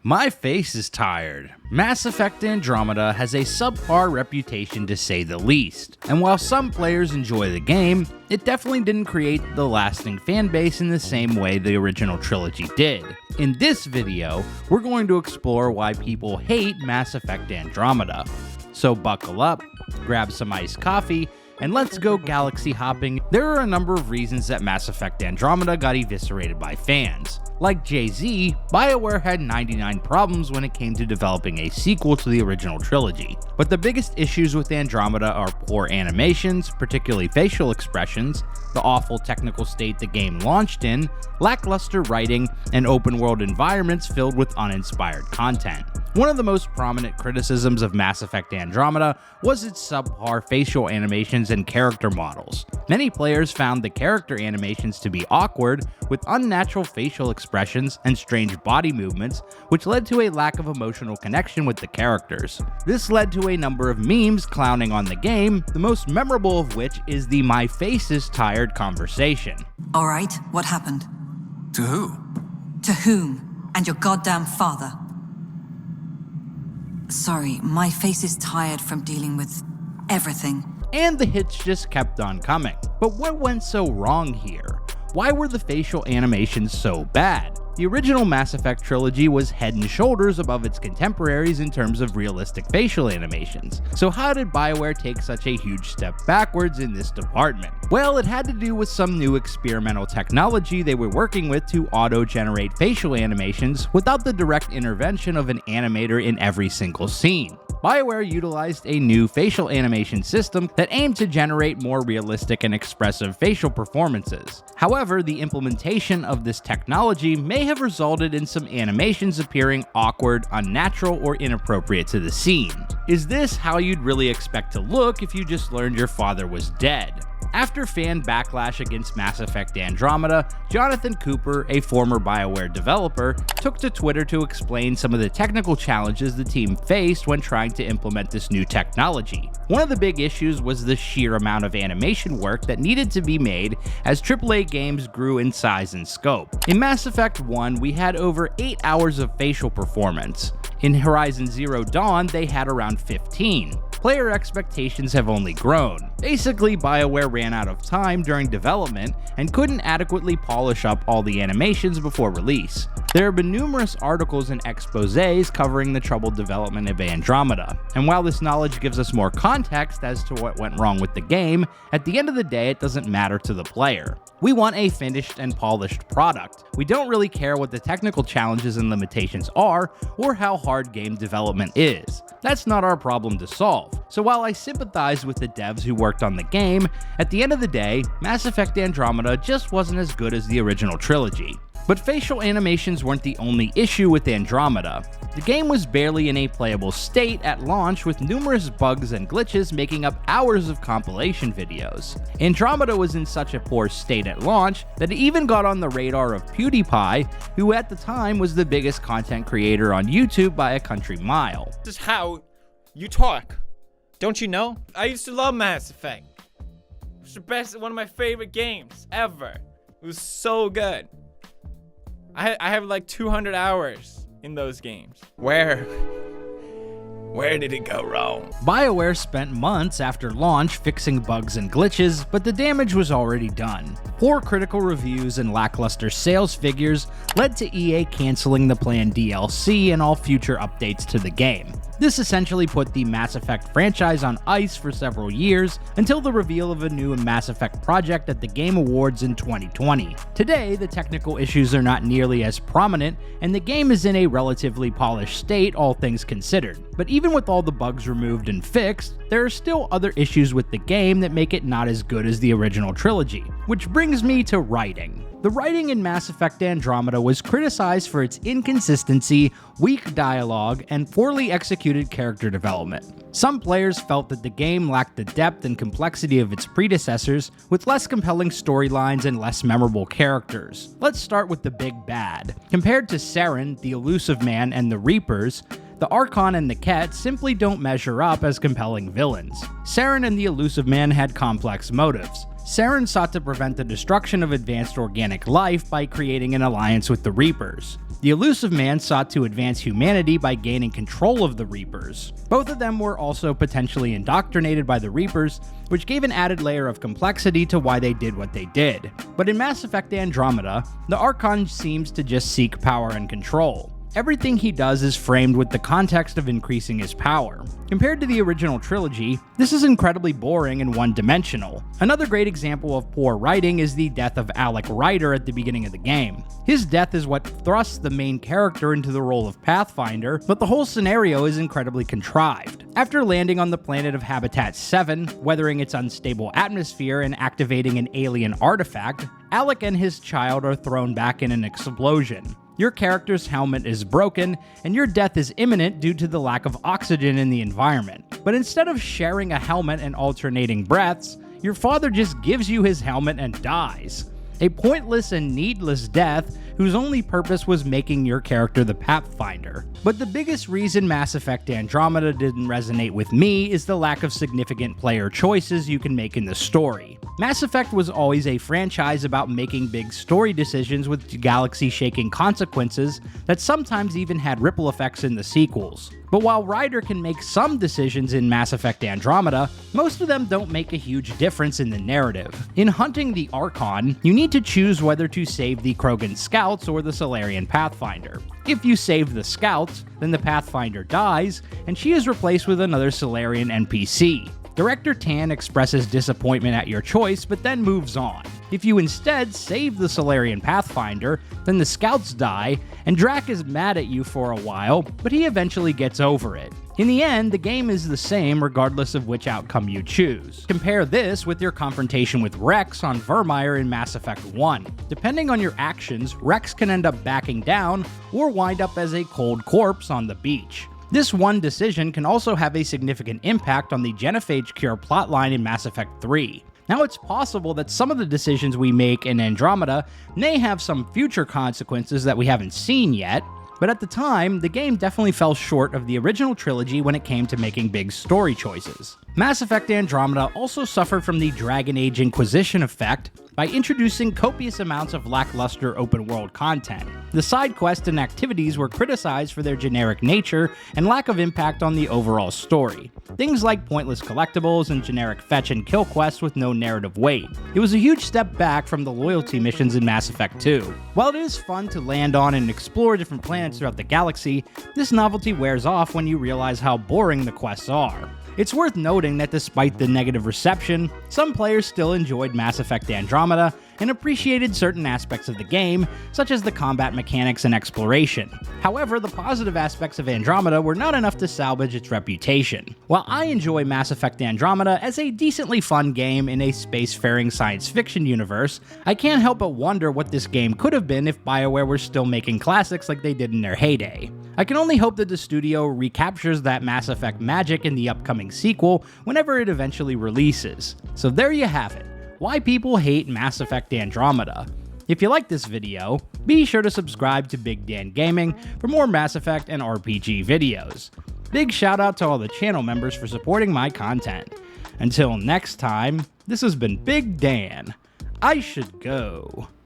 My face is tired. Mass Effect Andromeda has a subpar reputation to say the least, and while some players enjoy the game, it definitely didn't create the lasting fanbase in the same way the original trilogy did. In this video, we're going to explore why people hate Mass Effect Andromeda. So buckle up, grab some iced coffee, and let's go galaxy hopping. There are a number of reasons that Mass Effect Andromeda got eviscerated by fans. Like Jay-Z, BioWare had 99 problems when it came to developing a sequel to the original trilogy. But the biggest issues with Andromeda are poor animations, particularly facial expressions, the awful technical state the game launched in, lackluster writing, and open-world environments filled with uninspired content. One of the most prominent criticisms of Mass Effect Andromeda was its subpar facial animations and character models. Many players found the character animations to be awkward, with unnatural facial expressions and strange body movements, which led to a lack of emotional connection with the characters. This led to a number of memes clowning on the game, the most memorable of which is the "my face is tired" conversation. Alright, what happened? To who? To whom? And your goddamn father. Sorry, my face is tired from dealing with everything. And the hits just kept on coming. But what went so wrong here? Why were the facial animations so bad? The original Mass Effect trilogy was head and shoulders above its contemporaries in terms of realistic facial animations. So how did BioWare take such a huge step backwards in this department? Well, it had to do with some new experimental technology they were working with to auto-generate facial animations without the direct intervention of an animator in every single scene. BioWare utilized a new facial animation system that aimed to generate more realistic and expressive facial performances. However, the implementation of this technology may have resulted in some animations appearing awkward, unnatural, or inappropriate to the scene. Is this how you'd really expect to look if you just learned your father was dead? After fan backlash against Mass Effect Andromeda, Jonathan Cooper, a former BioWare developer, took to Twitter to explain some of the technical challenges the team faced when trying to implement this new technology. One of the big issues was the sheer amount of animation work that needed to be made as AAA games grew in size and scope. In Mass Effect 1, we had over 8 hours of facial performance. In Horizon Zero Dawn, they had around 15. Player expectations have only grown. Basically, BioWare ran out of time during development and couldn't adequately polish up all the animations before release. There have been numerous articles and exposés covering the troubled development of Andromeda, and while this knowledge gives us more context as to what went wrong with the game, at the end of the day it doesn't matter to the player. We want a finished and polished product. We don't really care what the technical challenges and limitations are, or how hard game development is. That's not our problem to solve. So while I sympathize with the devs who worked on the game, at the end of the day, Mass Effect Andromeda just wasn't as good as the original trilogy. But facial animations weren't the only issue with Andromeda. The game was barely in a playable state at launch, with numerous bugs and glitches making up hours of compilation videos. Andromeda was in such a poor state at launch that it even got on the radar of PewDiePie, who at the time was the biggest content creator on YouTube by a country mile. This is how you talk. Don't you know? I used to love Mass Effect. It was the best, one of my favorite games ever. It was so good. I have like 200 hours in those games. Where did it go wrong? BioWare spent months after launch fixing bugs and glitches, but the damage was already done. Poor critical reviews and lackluster sales figures led to EA canceling the planned DLC and all future updates to the game. This essentially put the Mass Effect franchise on ice for several years until the reveal of a new Mass Effect project at the Game Awards in 2020. Today, the technical issues are not nearly as prominent, and the game is in a relatively polished state, all things considered. But even with all the bugs removed and fixed, there are still other issues with the game that make it not as good as the original trilogy. Which brings me to writing. The writing in Mass Effect Andromeda was criticized for its inconsistency, weak dialogue, and poorly executed character development. Some players felt that the game lacked the depth and complexity of its predecessors, with less compelling storylines and less memorable characters. Let's start with the big bad. Compared to Saren, the Elusive Man, and the Reapers, the Archon and the Ket simply don't measure up as compelling villains. Saren and the Elusive Man had complex motives. Saren sought to prevent the destruction of advanced organic life by creating an alliance with the Reapers. The elusive man sought to advance humanity by gaining control of the Reapers. Both of them were also potentially indoctrinated by the Reapers, which gave an added layer of complexity to why they did what they did. But in Mass Effect Andromeda, the Archon seems to just seek power and control. Everything he does is framed with the context of increasing his power. Compared to the original trilogy, this is incredibly boring and one-dimensional. Another great example of poor writing is the death of Alec Ryder at the beginning of the game. His death is what thrusts the main character into the role of Pathfinder, but the whole scenario is incredibly contrived. After landing on the planet of Habitat 7, weathering its unstable atmosphere and activating an alien artifact, Alec and his child are thrown back in an explosion. Your character's helmet is broken, and your death is imminent due to the lack of oxygen in the environment. But instead of sharing a helmet and alternating breaths, your father just gives you his helmet and dies. A pointless and needless death whose only purpose was making your character the Pathfinder. But the biggest reason Mass Effect Andromeda didn't resonate with me is the lack of significant player choices you can make in the story. Mass Effect was always a franchise about making big story decisions with galaxy-shaking consequences that sometimes even had ripple effects in the sequels. But while Ryder can make some decisions in Mass Effect Andromeda, most of them don't make a huge difference in the narrative. In hunting the Archon, you need to choose whether to save the Krogan Scouts or the Solarian Pathfinder. If you save the Scouts, then the Pathfinder dies, and she is replaced with another Solarian NPC. Director Tan expresses disappointment at your choice, but then moves on. If you instead save the Solarian Pathfinder, then the Scouts die, and Drac is mad at you for a while, but he eventually gets over it. In the end, the game is the same regardless of which outcome you choose. Compare this with your confrontation with Rex on Vermeer in Mass Effect 1. Depending on your actions, Rex can end up backing down or wind up as a cold corpse on the beach. This one decision can also have a significant impact on the genophage cure plotline in Mass Effect 3. Now, it's possible that some of the decisions we make in Andromeda may have some future consequences that we haven't seen yet, but at the time, the game definitely fell short of the original trilogy when it came to making big story choices. Mass Effect Andromeda also suffered from the Dragon Age Inquisition effect by introducing copious amounts of lackluster open-world content. The side quests and activities were criticized for their generic nature and lack of impact on the overall story. Things like pointless collectibles and generic fetch and kill quests with no narrative weight. It was a huge step back from the loyalty missions in Mass Effect 2. While it is fun to land on and explore different planets throughout the galaxy, this novelty wears off when you realize how boring the quests are. It's worth noting that despite the negative reception, some players still enjoyed Mass Effect Andromeda and appreciated certain aspects of the game, such as the combat mechanics and exploration. However, the positive aspects of Andromeda were not enough to salvage its reputation. While I enjoy Mass Effect Andromeda as a decently fun game in a spacefaring science fiction universe, I can't help but wonder what this game could have been if BioWare were still making classics like they did in their heyday. I can only hope that the studio recaptures that Mass Effect magic in the upcoming sequel whenever it eventually releases. So there you have it. Why people hate Mass Effect Andromeda. If you like this video, be sure to subscribe to Big Dan Gaming for more Mass Effect and RPG videos. Big shout out to all the channel members for supporting my content. Until next time, this has been Big Dan. I should go.